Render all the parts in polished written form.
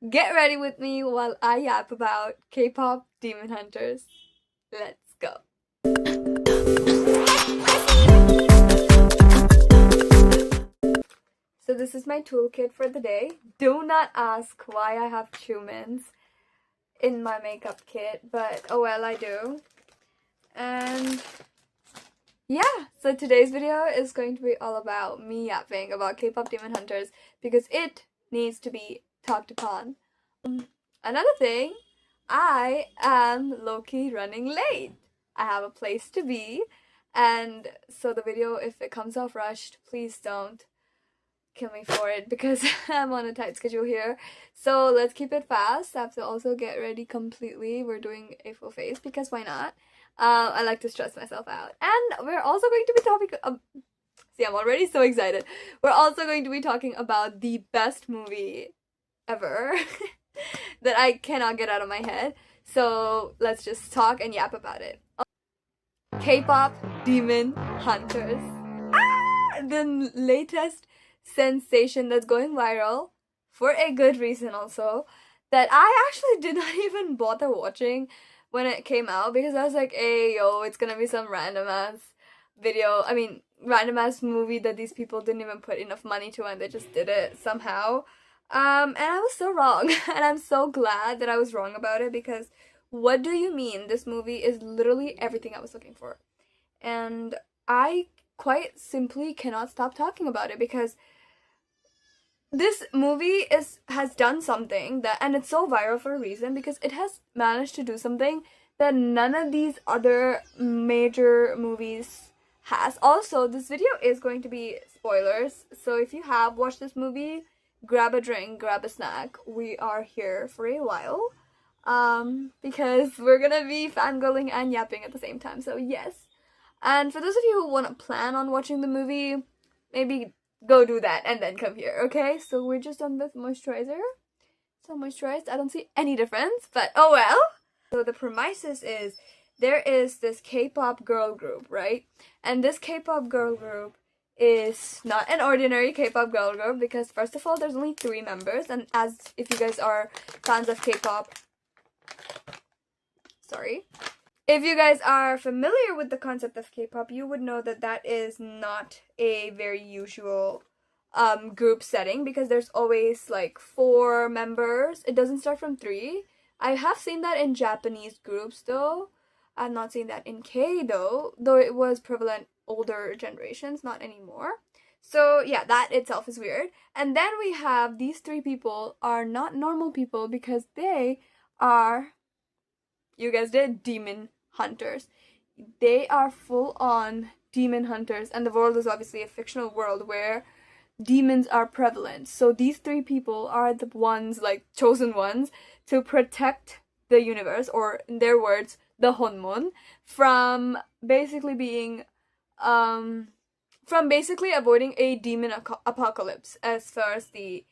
Get ready with me while I yap about K-pop demon hunters. Let's go. So this is my toolkit for the day. Do not ask why I have humans in my makeup kit, but oh well, I do. And yeah, so today's video is going to be all about me yapping about K-pop demon hunters because it needs to be talked upon. Another thing, I am low-key running late. I have a place to be, and so the video, if it comes off rushed, please don't kill me for it because I'm on a tight schedule here. So let's keep it fast. I have to also get ready completely. We're doing a full face because why not? I like to stress myself out. And we're also going to be talking see, I'm already so excited. We're also going to be talking about the best movie ever that I cannot get out of my head. So let's just talk and yap about it. K-pop Demon Hunters. The latest sensation that's going viral for a good reason also, that I actually did not even bother watching when it came out because I was like, hey yo, it's gonna be some random ass random ass movie that these people didn't even put enough money to and they just did it somehow. And I was so wrong and I'm so glad that I was wrong about it because what do you mean? This movie is literally everything I was looking for. And I quite simply cannot stop talking about it because this movie has done something that, and it's so viral for a reason because it has managed to do something that none of these other major movies has. Also, this video is going to be spoilers, so if you have watched this movie, grab a drink, grab a snack. We are here for a while because we're gonna be fangirling and yapping at the same time, so yes. And for those of you who want to plan on watching the movie, maybe go do that and then come here, okay? So we're just done with moisturizer. So moisturized, I don't see any difference, but oh well. So the premises is there is this K-pop girl group, right? And this K-pop girl group is not an ordinary K-pop girl group because first of all, there's only 3 members, and as if you guys are fans of K-pop, if you guys are familiar with the concept of K-pop, you would know that that is not a very usual group setting because there's always like 4 members. It doesn't start from 3. I have seen that in Japanese groups though. I've not seen that in K though it was prevalent older generations, not anymore. So yeah, that itself is weird. And then we have these 3 people are not normal people because they are, you guys did, demon hunters. They are full on demon hunters, and the world is obviously a fictional world where demons are prevalent. So these 3 people are the ones, like chosen ones, to protect the universe, or in their words, the Honmon, from basically being from basically avoiding a demon apocalypse as far as the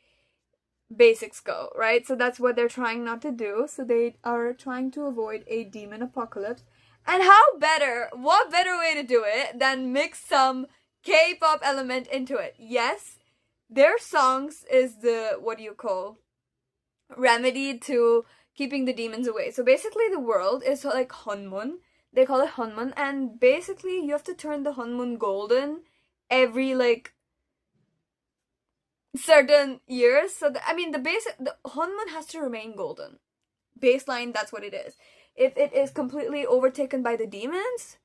basics go, right? So that's what they're trying not to do. So they are trying to avoid a demon apocalypse. And what better way to do it than mix some K-pop element into it? Yes, their songs is the, what do you call, remedy to keeping the demons away. So basically the world is like Honmun. They call it Honmun, and basically you have to turn the Honmun golden every like certain years. So the Honmun has to remain golden. Baseline, that's what it is. If it is completely overtaken by the demons,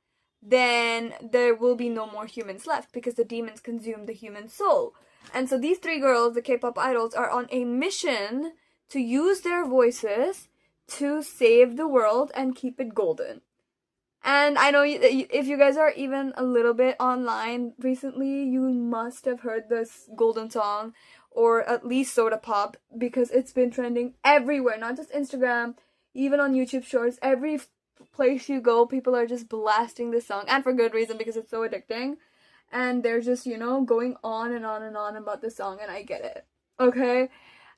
then there will be no more humans left because the demons consume the human soul. And so these 3 girls, the K-pop idols, are on a mission to use their voices to save the world and keep it golden. And I know if you guys are even a little bit online recently, you must have heard this golden song, or at least Soda Pop, because it's been trending everywhere, not just Instagram, even on YouTube Shorts. Every place you go, people are just blasting this song, and for good reason because it's so addicting. And they're just, going on and on and on about the song, and I get it. Okay?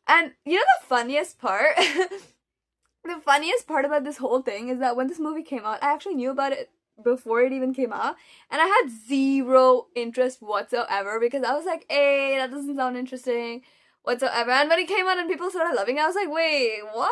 And you know the funniest part? The funniest part about this whole thing is that when this movie came out, I actually knew about it before it even came out, and I had zero interest whatsoever because I was like, hey, that doesn't sound interesting. whatsoever. And when it came out and people started loving it, I was like, wait, what?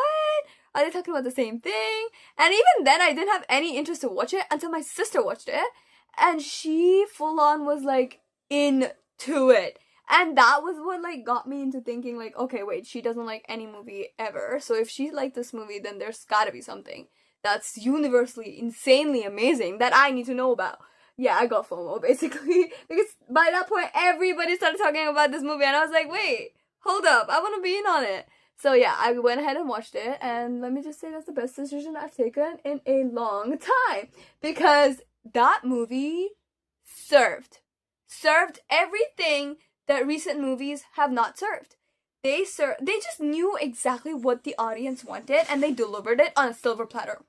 Are they talking about the same thing? And even then, I didn't have any interest to watch it until my sister watched it. And she full on was like into it. And that was what like got me into thinking like, okay, wait, she doesn't like any movie ever. So if she liked this movie, then there's gotta be something that's universally insanely amazing that I need to know about. Yeah, I got FOMO basically because by that point everybody started talking about this movie and I was like, wait, hold up, I want to be in on it. So yeah, I went ahead and watched it, and let me just say that's the best decision I've taken in a long time, because that movie served everything that recent movies have not served. They just knew exactly what the audience wanted and they delivered it on a silver platter.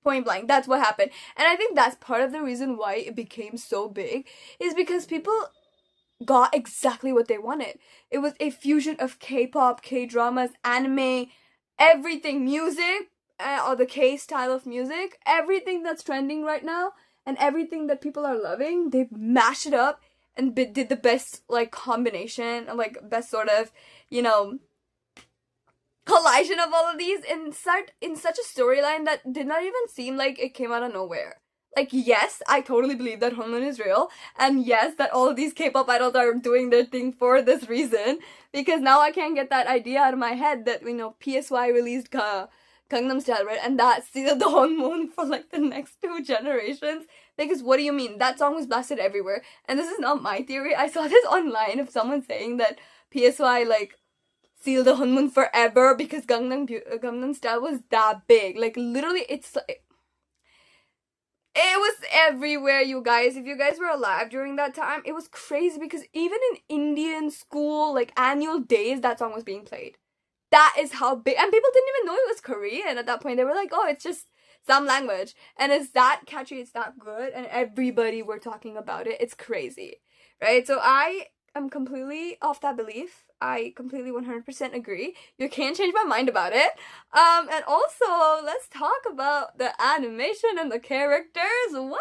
Point blank, that's what happened. And I think that's part of the reason why it became so big, is because people got exactly what they wanted. It was a fusion of K-pop, K-dramas, anime, everything, music, or the K style of music, everything that's trending right now, and everything that people are loving, they mashed it up and did the best, like, combination, like, best sort of, you know, collation of all of these in such a storyline that did not even seem like it came out of nowhere. Like, yes, I totally believe that Hormone is real, and yes, that all of these K-pop idols are doing their thing for this reason, because now I can't get that idea out of my head that, you know, PSY released Gangnam Style, right, and that sealed the Hormone for, like, the next 2 generations. Because what do you mean? That song was blasted everywhere, and this is not my theory. I saw this online of someone saying that PSY, like, sealed the Hormone forever because Gangnam Style was that big. Like, literally, it was everywhere, you guys. If you guys were alive during that time, it was crazy because even in Indian school, like, annual days, that song was being played. That is how big, and people didn't even know it was Korean at that point. They were like, oh, it's just some language. And it's that catchy, it's that good, and everybody were talking about it. It's crazy, right? So I am completely off that belief. I completely 100% agree. You can't change my mind about it. And also, let's talk about the animation and the characters. What?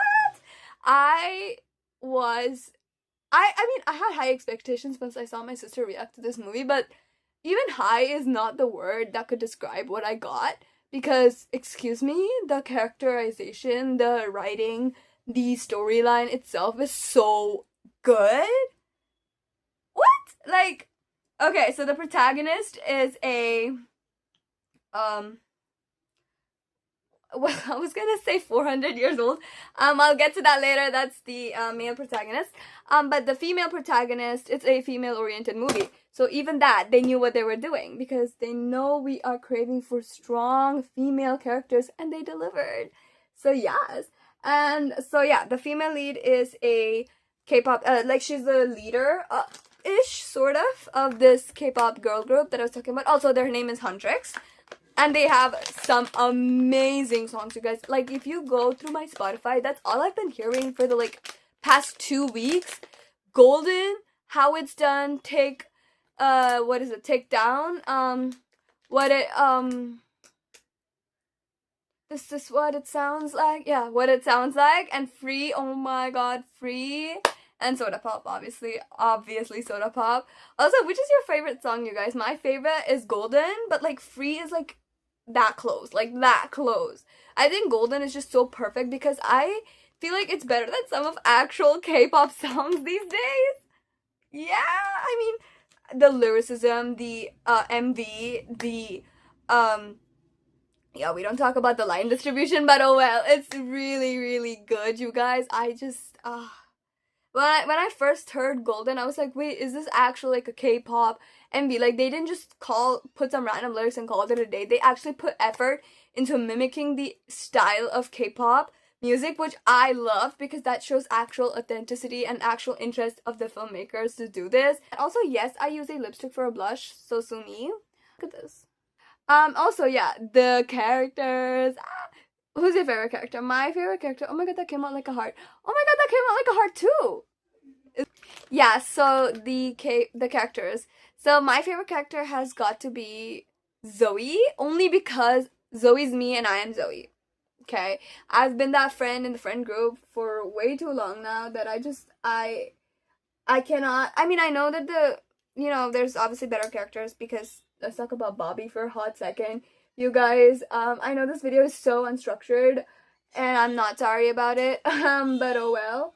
I mean, I had high expectations once I saw my sister react to this movie, but even high is not the word that could describe what I got, because, excuse me, the characterization, the writing, the storyline itself is so good. What? Like, okay, so the protagonist is a, well, I was gonna say 400 years old. I'll get to that later. That's the male protagonist. But the female protagonist, it's a female-oriented movie. So even that, they knew what they were doing, because they know we are craving for strong female characters, and they delivered. So yes. And so yeah, the female lead is a K-pop, like, she's the leader, ish, sort of this K-pop girl group that I was talking about. Also, their name is Huntrix. And they have some amazing songs, you guys. Like, if you go through my Spotify, that's all I've been hearing for the, like, past 2 weeks. Golden, How It's Done, Take Down, This is What It Sounds Like, yeah, What It Sounds Like, and Free, oh my god, Free, and Soda Pop, obviously Soda Pop. Also, which is your favorite song, you guys? My favorite is Golden, but, like, Free is, like, that close. I think Golden is just so perfect because I feel like it's better than some of actual K-pop songs these days. Yeah, I mean, the lyricism, the MV, the yeah, we don't talk about the line distribution, but oh well, it's really, really good, you guys. I just when I first heard Golden, I was like, wait, is this actually like a K-pop MV? Like, they didn't just put some random lyrics and call it a day. They actually put effort into mimicking the style of K-pop music, which I love, because that shows actual authenticity and actual interest of the filmmakers to do this. And also, yes, I use a lipstick for a blush, so me. Look at this. Also, yeah, the characters. Who's your favorite character? My favorite character. Oh my god, that came out like a heart. Oh my god, that came out like a heart too. Yeah, so the characters. So my favorite character has got to be Zoe, only because Zoe's me and I am Zoe. Okay, I've been that friend in the friend group for way too long now that I cannot. I mean, I know that you know, there's obviously better characters, because let's talk about Bobby for a hot second. You guys, I know this video is so unstructured, and I'm not sorry about it, but oh well.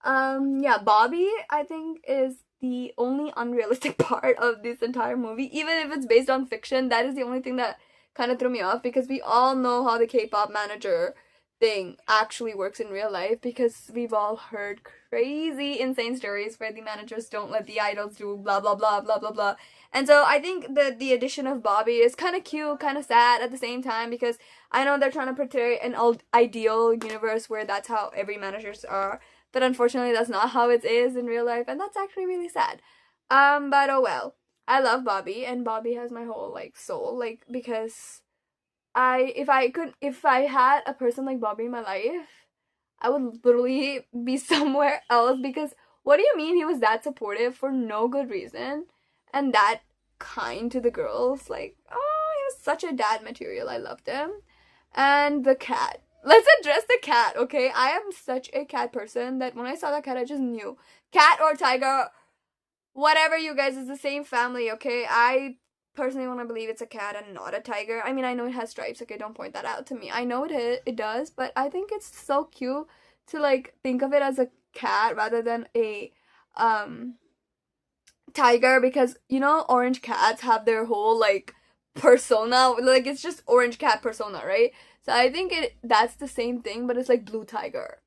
Yeah, Bobby, I think, is the only unrealistic part of this entire movie. Even if it's based on fiction, that is the only thing that kind of threw me off, because we all know how the K-pop manager thing actually works in real life, because we've all heard crazy insane stories where the managers don't let the idols do blah blah blah blah blah blah. And so I think the addition of Bobby is kind of cute, kind of sad at the same time, because I know they're trying to portray an ideal universe where that's how every managers are, but unfortunately that's not how it is in real life, and that's actually really sad. But oh well. I love Bobby, and Bobby has my whole like soul, like, because if I had a person like Bobby in my life, I would literally be somewhere else, because what do you mean he was that supportive for no good reason and that kind to the girls? Like, oh, he was such a dad material. I loved him. And the cat. Let's address the cat, okay? I am such a cat person that when I saw that cat, I just knew. Cat or tiger, whatever, you guys, is the same family, okay? I personally want to believe it's a cat and not a tiger. I mean, I know it has stripes, okay? Don't point that out to me. I know it does, but I think it's so cute to like think of it as a cat rather than a tiger, because you know orange cats have their whole like persona, like it's just orange cat persona, right? So I think that's the same thing, but it's like blue tiger.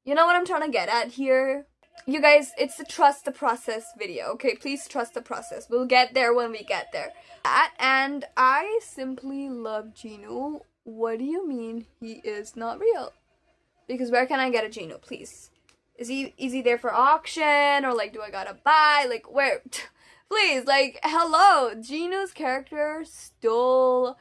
You know what I'm trying to get at here? You guys, it's a trust the process video, okay? Please trust the process. We'll get there when we get there. And I simply love Jinu. What do you mean he is not real? Because where can I get a Jinu, please? Is he there for auction, or like do I gotta buy? Like where? Please, like, hello. Jinu's character stole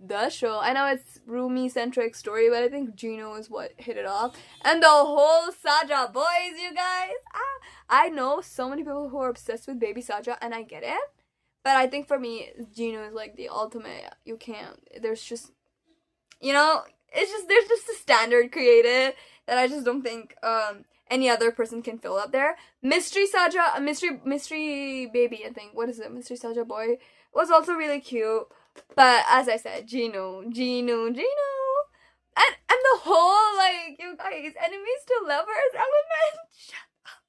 the show. I know it's Rumi centric story, but I think Jinu is what hit it off. And the whole Saja boys, you guys. I know so many people who are obsessed with baby Saja, and I get it. But I think for me, Jinu is like the ultimate. You can't. There's just, you know, there's just a standard created that I just don't think any other person can fill up there. Mystery Saja, mystery baby, I think. What is it? Mystery Saja boy was also really cute. But as I said, Jinu. And the whole, like, you guys, enemies to lovers element. Shut up.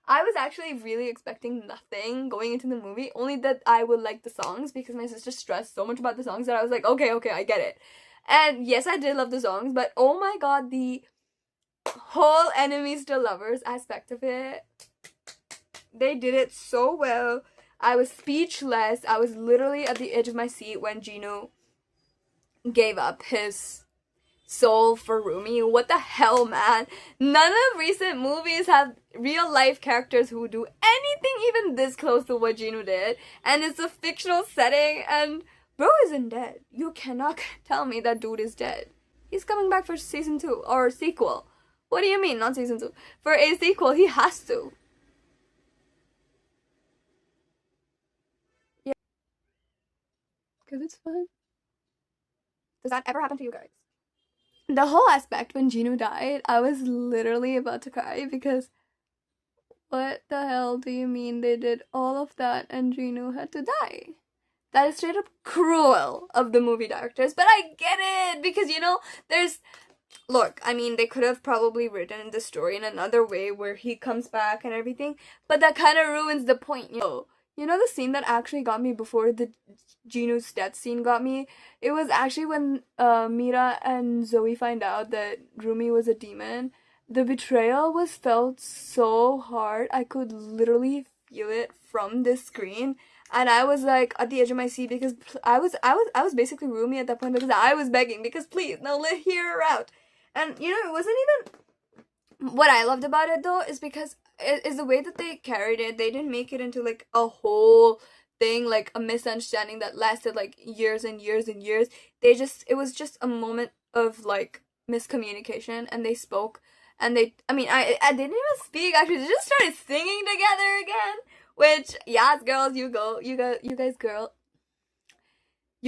I was actually really expecting nothing going into the movie, only that I would like the songs, because my sister stressed so much about the songs that I was like, okay, I get it. And yes, I did love the songs, but oh my god, the whole enemies to lovers aspect of it, they did it so well. I was speechless. I was literally at the edge of my seat when Jinu gave up his soul for Rumi. What the hell, man? None of recent movies have real life characters who do anything even this close to what Jinu did. And it's a fictional setting, and bro isn't dead. You cannot tell me that dude is dead. He's coming back for season 2 or sequel. What do you mean, not season 2? For a sequel, he has to. Yeah. Because it's fun. Does that ever happen to you guys? The whole aspect when Jinu died, I was literally about to cry, because what the hell do you mean they did all of that and Jinu had to die? That is straight up cruel of the movie directors, but I get it, because, you know, look, I mean, they could have probably written the story in another way where he comes back and everything, but that kind of ruins the point, you know? You know the scene that actually got me before the Jinu's death scene got me? It was actually when Mira and Zoe find out that Rumi was a demon. The betrayal was felt so hard. I could literally feel it from the screen. And I was like at the edge of my seat, because I was basically Rumi at that point, because I was begging, because please, no, hear her out. And you know, it wasn't even, what I loved about it though is because is the way that they carried it. They didn't make it into like a whole thing, like a misunderstanding that lasted like years and years and years. It was just a moment of like miscommunication, and they spoke, and I didn't even speak actually. They just started singing together again, which, yes, girls, you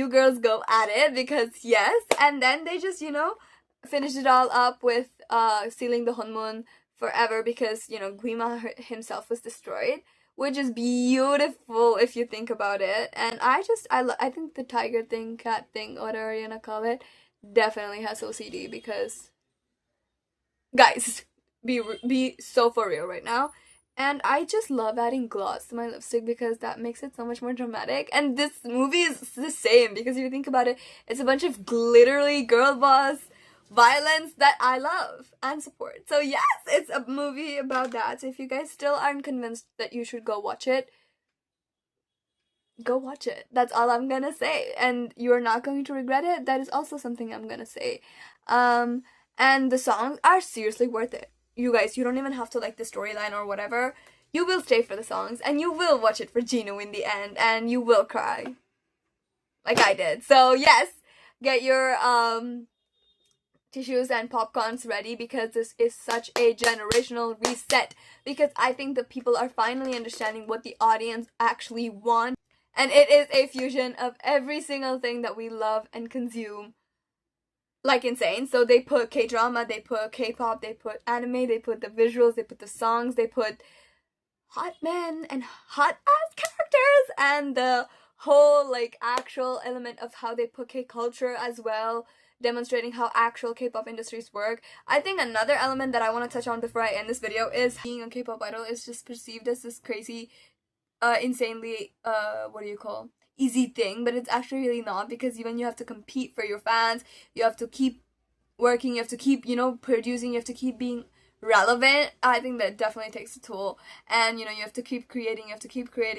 girls go at it, because yes. And then they just, you know, finished it all up with sealing the Honmun forever, because, you know, Guima himself was destroyed, which is beautiful if you think about it. And I think the tiger thing, cat thing, whatever you wanna call it, definitely has OCD because, guys, be so for real right now. And I just love adding gloss to my lipstick because that makes it so much more dramatic. And this movie is the same because if you think about it, it's a bunch of glittery girl boss violence that I love and support. So yes, it's a movie about that. So if you guys still aren't convinced that you should go watch it, go watch it. That's all I'm gonna say. And you're not going to regret it. That is also something I'm gonna say. And the songs are seriously worth it. You guys, you don't even have to like the storyline or whatever. You will stay for the songs and you will watch it for Jinu in the end and you will cry. Like I did. So yes, get your tissues and popcorns ready because this is such a generational reset, because I think that people are finally understanding what the audience actually want, and it is a fusion of every single thing that we love and consume like insane. So they put K-drama, they put K-pop, they put anime, they put the visuals, they put the songs, they put hot men and hot ass characters, and the whole like actual element of how they put K-culture as well, demonstrating how actual K-pop industries work. I think another element that I want to touch on before I end this video is being a K-pop idol is just perceived as this crazy, insanely, easy thing, but it's actually really not, because even you have to compete for your fans, you have to keep working, you have to keep, producing, you have to keep being relevant. I think that definitely takes a toll, and you have to keep creating,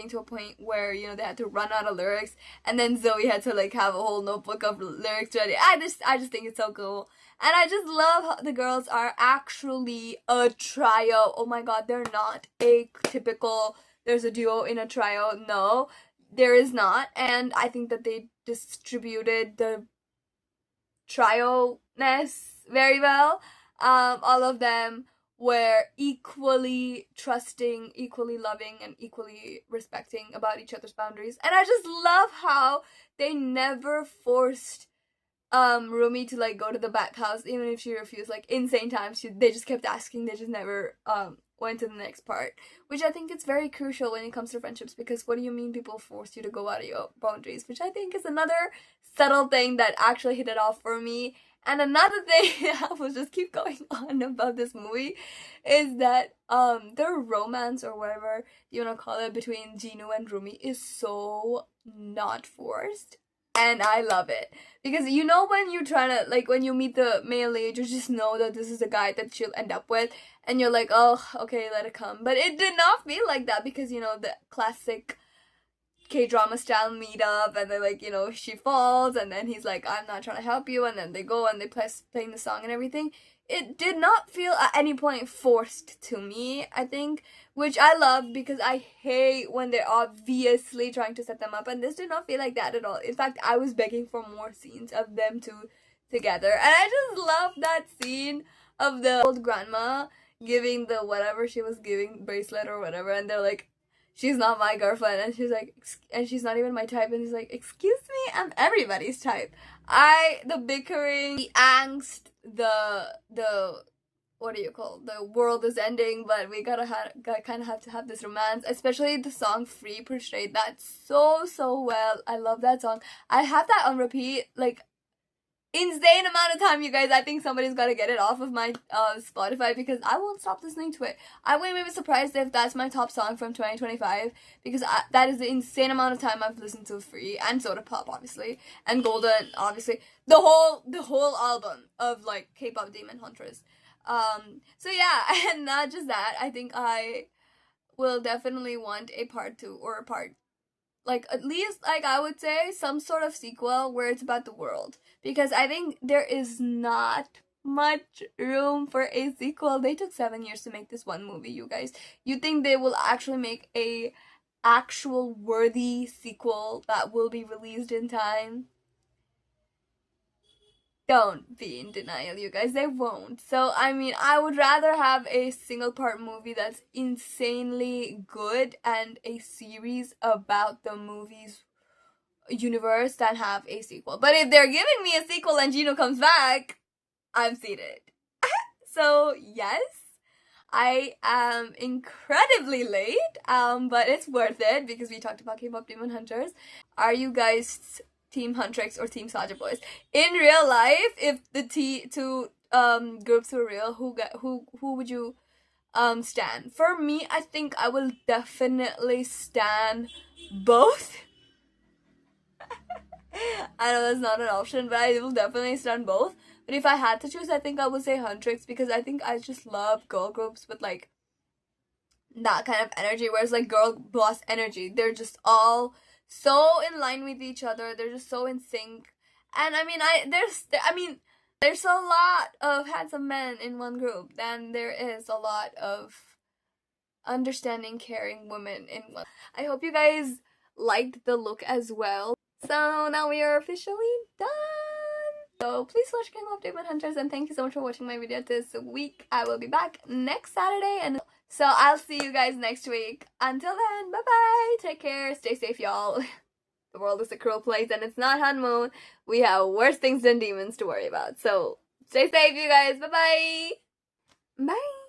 to a point where they had to run out of lyrics, and then Zoe had to like have a whole notebook of lyrics ready. I just think it's so cool, and I just love how the girls are actually a trio. Oh my god, they're not a typical there's a duo in a trio. No, there is not, and I think that they distributed the trio-ness very well. All of them were equally trusting, equally loving, and equally respecting about each other's boundaries. And I just love how they never forced Rumi to like go to the back house, even if she refused like insane times. They just kept asking. They just never went to the next part, which I think is very crucial when it comes to friendships, because what do you mean people force you to go out of your boundaries? Which I think is another subtle thing that actually hit it off for me. And another thing I will just keep going on about this movie is that their romance, or whatever you want to call it, between Jinu and Rumi is so not forced. And I love it. Because when you're trying to, like, when you meet the male lead, you just know that this is the guy that she'll end up with. And you're like, oh, okay, let it come. But it did not feel like that, because, the classic K-drama style meetup, and then like, she falls, and then he's like, I'm not trying to help you, and then they go and they playing the song and everything. It did not feel at any point forced to me, I think, which I love, because I hate when they're obviously trying to set them up, and this did not feel like that at all. In fact, I was begging for more scenes of them two together, and I just love that scene of the old grandma giving the whatever she was giving, bracelet or whatever, and they're like, she's not my girlfriend, and she's like, and she's not even my type, and he's like, excuse me, I'm everybody's type. The bickering, the angst, the what do you call, the world is ending, but we gotta kind of have to have this romance. Especially the song Free portrayed that so well. I love that song. I have that on repeat, like, insane amount of time, you guys. I think somebody's got to get it off of my Spotify, because I won't stop listening to it. I wouldn't be surprised if that's my top song from 2025, because that is the insane amount of time I've listened to Free, and Soda Pop, obviously, and Golden, obviously, the whole album of like kpopdemonhunters. So yeah, and not just that, I think I will definitely want a part 2 or a part, like, at least, like, I would say some sort of sequel where it's about the world, because I think there is not much room for a sequel. They took 7 years to make this one movie, you guys. You think they will actually make a actual worthy sequel that will be released in time? Don't be in denial, you guys. They won't. So, I mean, I would rather have a single part movie that's insanely good and a series about the movie's universe than have a sequel. But if they're giving me a sequel and Jinu comes back, I'm seated. So, yes, I am incredibly late, but it's worth it because we talked about K-pop demon hunters. Are you guys Team Huntrix or Team Saja Boys? In real life, if the two groups were real, who would you stan? For me, I think I will definitely stan both. I know that's not an option, but I will definitely stan both. But if I had to choose, I think I would say Huntrix because I think I just love girl groups with like that kind of energy, whereas like girl boss energy, they're just all so in line with each other. They're just so in sync. And I mean, there's a lot of handsome men in one group, then there is a lot of understanding, caring women in one. I hope you guys liked the look as well. So now we are officially done. So please watch kpopdemonhunters, and thank you so much for watching my video this week. I will be back next Saturday, and so I'll see you guys next week. Until then, bye bye. Take care. Stay safe, y'all. The world is a cruel place, and it's not honeymoon. We have worse things than demons to worry about. So stay safe, you guys. Bye bye. Bye.